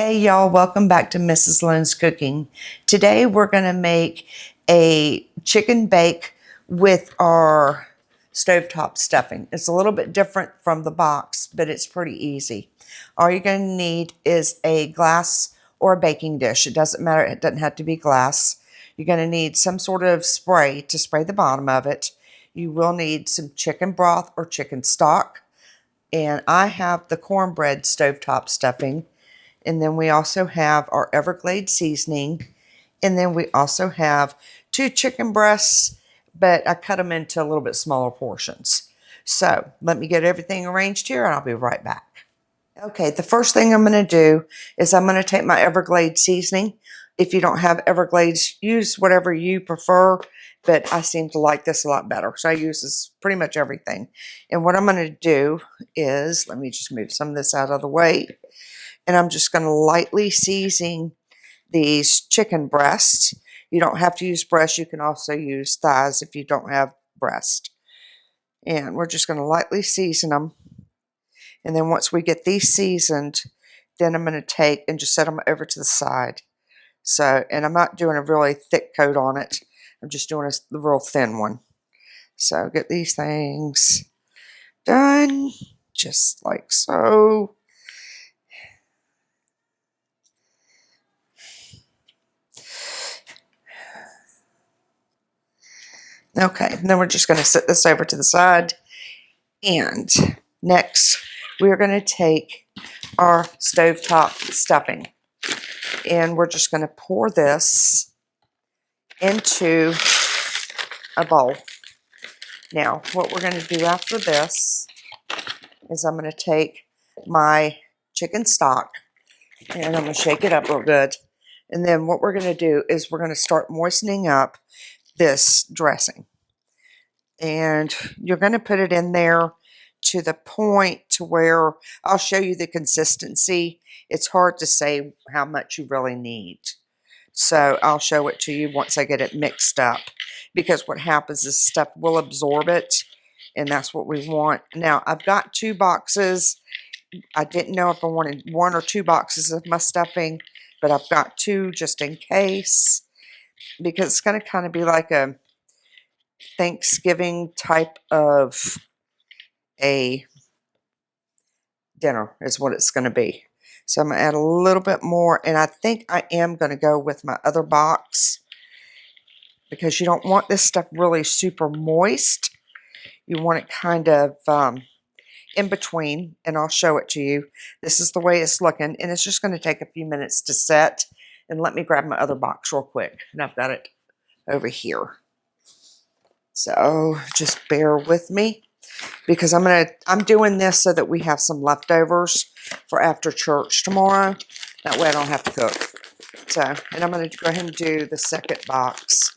Hey y'all, welcome back to Mrs. Lone's Cooking. Today we're going to make a chicken bake with our stovetop stuffing. It's a little bit different from the box, but it's pretty easy. All you're going to need is a glass or a baking dish. It doesn't matter, it doesn't have to be glass. You're going to need some sort of spray to spray the bottom of it. You will need some chicken broth or chicken stock. And I have the cornbread stovetop stuffing. And then we also have our Everglades seasoning. And then we also have 2 chicken breasts, but I cut them into a little bit smaller portions. So let me get everything arranged here and I'll be right back. Okay, the first thing I'm going to do is I'm going to take my Everglades seasoning. If you don't have Everglades, use whatever you prefer, but I seem to like this a lot better. So I use this pretty much everything. And what I'm going to do is, let me just move some of this out of the way. And I'm just going to lightly season these chicken breasts. You don't have to use breast. You can also use thighs if you don't have breast. And we're just going to lightly season them. And then once we get these seasoned, then I'm going to take and just set them over to the side. So, and I'm not doing a really thick coat on it. I'm just doing a real thin one. So get these things done just like so. Okay, and then we're just going to set this over to the side. And next, we're going to take our stovetop stuffing. And we're just going to pour this into a bowl. Now, what we're going to do after this is I'm going to take my chicken stock and I'm going to shake it up real good. And then what we're going to do is we're going to start moistening up this dressing. And you're going to put it in there to the point to where I'll show you the consistency. It's hard to say how much you really need. So I'll show it to you once I get it mixed up. Because what happens is stuff will absorb it. And that's what we want. Now, I've got 2 boxes. I didn't know if I wanted 1 or 2 boxes of my stuffing. But I've got 2 just in case. Because it's going to kind of be like a Thanksgiving type of a dinner is what it's going to be. So I'm going to add a little bit more. And I think I am going to go with my other box. Because you don't want this stuff really super moist. You want it kind of in between. And I'll show it to you. This is the way it's looking. And it's just going to take a few minutes to set. And let me grab my other box real quick. And I've got it over here. So just bear with me. Because I'm doing this so that we have some leftovers for after church tomorrow. That way I don't have to cook. So, and I'm going to go ahead and do the second box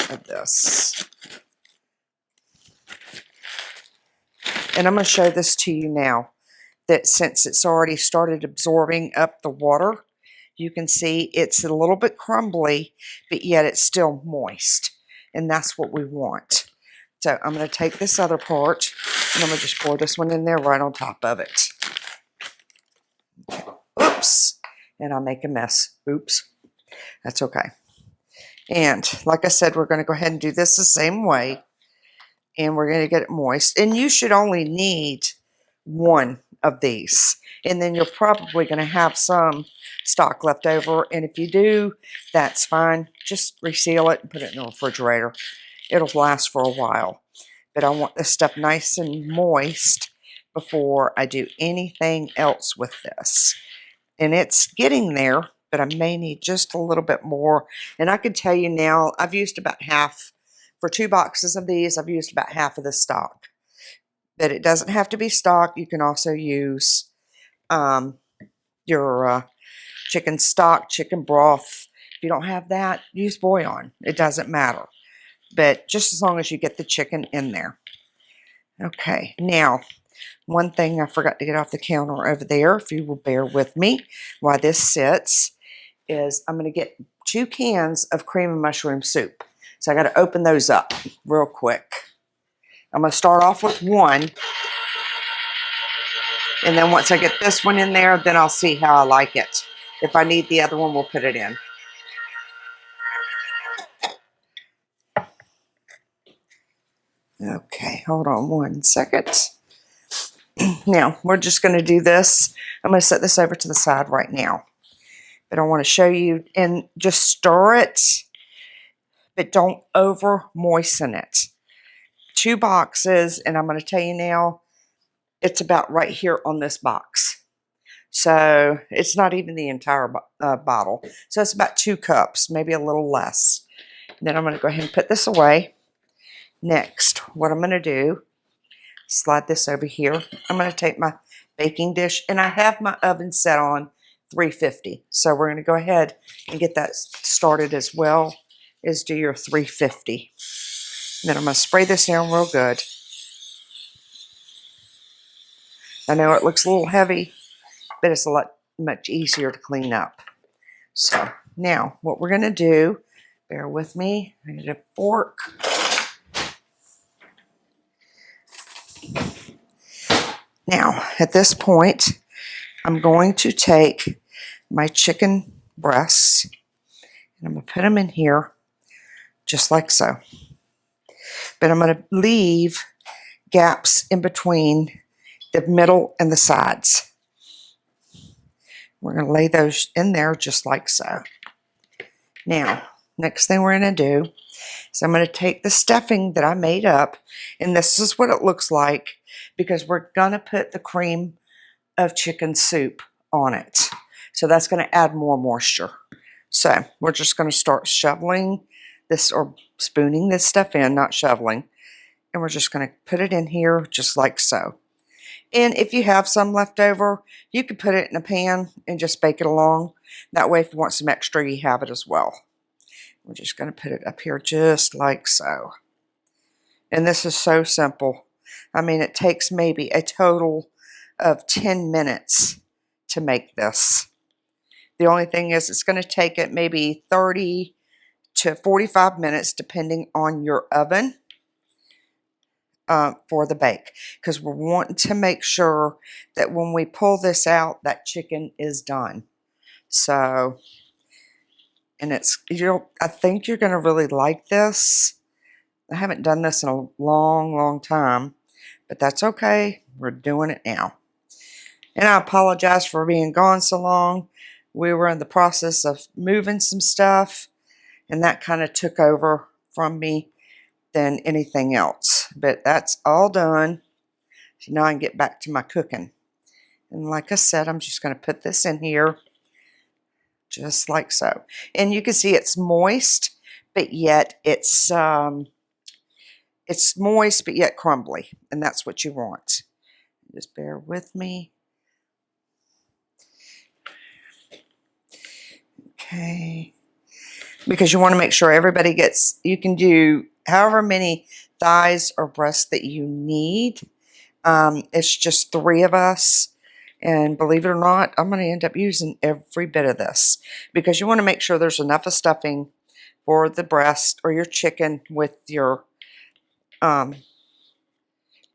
of this. And I'm going to show this to you now. That since it's already started absorbing up the water, you can see it's a little bit crumbly, but yet it's still moist. And that's what we want. So I'm going to take this other part, and I'm going to just pour this one in there right on top of it. Oops. And I'll make a mess. Oops. That's okay. And like I said, we're going to go ahead and do this the same way. And we're going to get it moist. And you should only need 1 of these. And then you're probably going to have some stock left over. And if you do, that's fine. Just reseal it and put it in the refrigerator. It'll last for a while. But I want this stuff nice and moist before I do anything else with this. And it's getting there, but I may need just a little bit more. And I can tell you now, I've used about half. For 2 boxes of these, I've used about half of the stock. But it doesn't have to be stock. You can also use your chicken stock, chicken broth. If you don't have that, use bouillon. It doesn't matter. But just as long as you get the chicken in there. Okay, now, one thing I forgot to get off the counter over there, if you will bear with me while this sits, is I'm going to get 2 cans of cream and mushroom soup. So I got to open those up real quick. I'm going to start off with 1. And then once I get this one in there, then I'll see how I like it. If I need the other one, we'll put it in. Okay, hold on one second. Now, we're just going to do this. I'm going to set this over to the side right now. But I want to show you, and just stir it, but don't over moisten it. 2 boxes, and I'm going to tell you now, it's about right here on this box. So it's not even the entire bottle. So it's about 2 cups, maybe a little less. Then I'm going to go ahead and put this away. Next, what I'm going to do, slide this over here. I'm going to take my baking dish, and I have my oven set on 350. So we're going to go ahead and get that started as well as do your 350. Then I'm going to spray this down real good. I know it looks a little heavy, but it's a lot much easier to clean up. So now what we're going to do, bear with me, I need a fork. Now at this point, I'm going to take my chicken breasts and I'm going to put them in here just like so. But I'm going to leave gaps in between the middle and the sides. We're going to lay those in there just like so. Now, next thing we're going to do is I'm going to take the stuffing that I made up, and this is what it looks like because we're going to put the cream of chicken soup on it. So that's going to add more moisture. So we're just going to start shoveling this or spooning this stuff in, not shoveling. And we're just going to put it in here just like so. And if you have some left over, you could put it in a pan and just bake it along. That way, if you want some extra, you have it as well. We're just going to put it up here just like so. And this is so simple. I mean, it takes maybe a total of 10 minutes to make this. The only thing is it's going to take it maybe 30 to 45 minutes depending on your oven for the bake, because we're wanting to make sure that when we pull this out, that chicken is done. So, and it's, I think you're going to really like this. I haven't done this in a long time, but that's okay. We're doing it now. And I apologize for being gone so long. We were in the process of moving some stuff, and that kind of took over from me than anything else. But that's all done. So now I can get back to my cooking. And like I said, I'm just going to put this in here just like so. And you can see it's moist, but yet it's moist, but yet crumbly. And that's what you want. Just bear with me. Okay. Because you want to make sure everybody gets, you can do however many thighs or breasts that you need. It's just 3 of us. And believe it or not, I'm going to end up using every bit of this. Because you want to make sure there's enough of stuffing for the breast or your chicken with your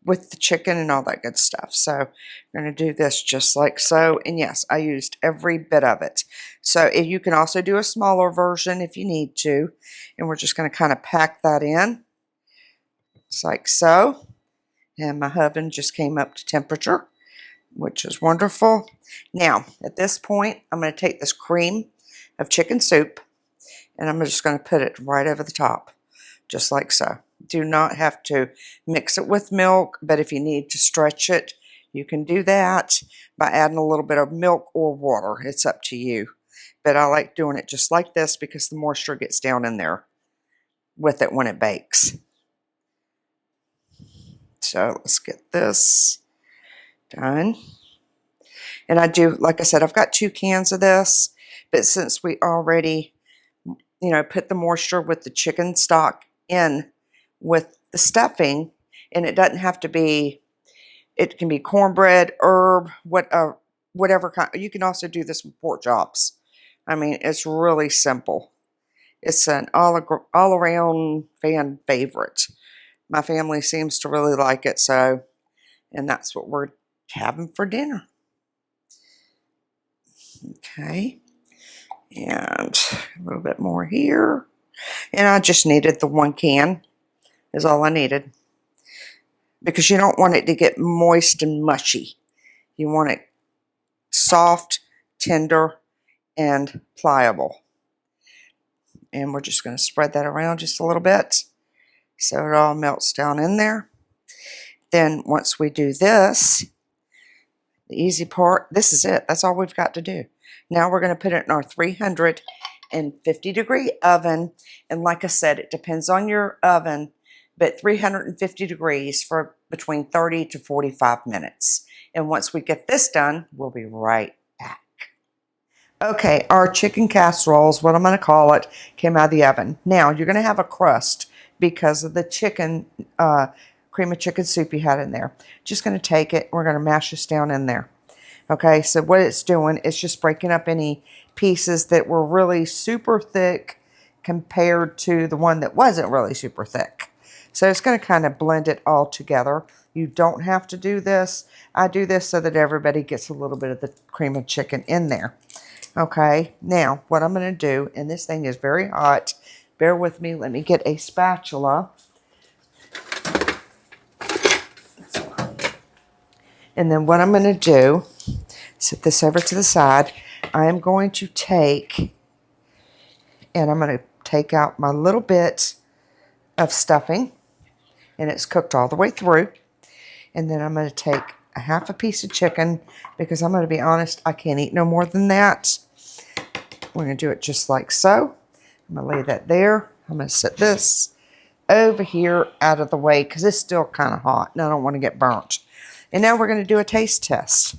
with the chicken and all that good stuff. So I'm going to do this just like so. And yes, I used every bit of it. So you can also do a smaller version if you need to. And we're just going to kind of pack that in. Just like so. And my oven just came up to temperature, which is wonderful. Now, at this point, I'm going to take this cream of chicken soup and I'm just going to put it right over the top, just like so. Do not have to mix it with milk, but if you need to stretch it, you can do that by adding a little bit of milk or water. It's up to you. But I like doing it just like this because the moisture gets down in there with it when it bakes. So let's get this done. And I do, like I said, I've got 2 cans of this, but since we already, put the moisture with the chicken stock in with the stuffing, and it doesn't have to be, it can be cornbread, herb, whatever kind. You can also do this with pork chops. I mean, it's really simple. It's an all-around fan favorite. My family seems to really like it, so, and that's what we're have them for dinner. Okay, and a little bit more here. And I just needed the 1 can is all I needed, because you don't want it to get moist and mushy. You want it soft, tender, and pliable. And we're just going to spread that around just a little bit so it all melts down in there. Then once we do this, the easy part, this is it. That's all we've got to do. Now we're going to put it in our 350-degree oven. And like I said, it depends on your oven, but 350 degrees for between 30 to 45 minutes. And once we get this done, we'll be right back. Okay, our chicken casserole is what I'm going to call it, came out of the oven. Now, you're going to have a crust because of the chicken, cream of chicken soup you had in there. Just going to take it, we're going to mash this down in there. Okay, so what it's doing is just breaking up any pieces that were really super thick compared to the one that wasn't really super thick. So it's going to kind of blend it all together. You don't have to do this. I do this so that everybody gets a little bit of the cream of chicken in there. Okay, now what I'm going to do, and this thing is very hot. Bear with me. Let me get a spatula. And then what I'm going to do, set this over to the side. I am going to take, and I'm going to take out my little bit of stuffing, and it's cooked all the way through. And then I'm going to take a half a piece of chicken, because I'm going to be honest, I can't eat no more than that. We're going to do it just like so. I'm going to lay that there. I'm going to set this over here out of the way because it's still kind of hot and I don't want to get burnt. And now we're going to do a taste test.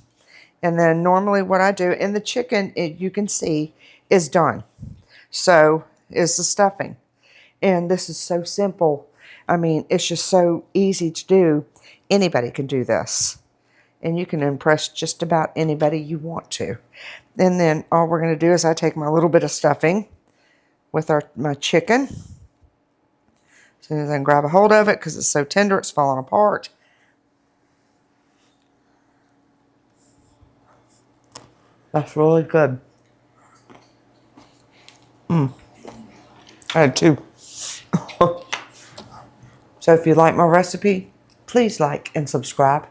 And then normally what I do, and the chicken, you can see, is done. So is the stuffing. And this is so simple. I mean, it's just so easy to do. Anybody can do this. And you can impress just about anybody you want to. And then all we're going to do is I take my little bit of stuffing with my chicken. As soon as I can grab a hold of it, because it's so tender, it's falling apart. That's really good. I had 2. So if you like my recipe, please like and subscribe.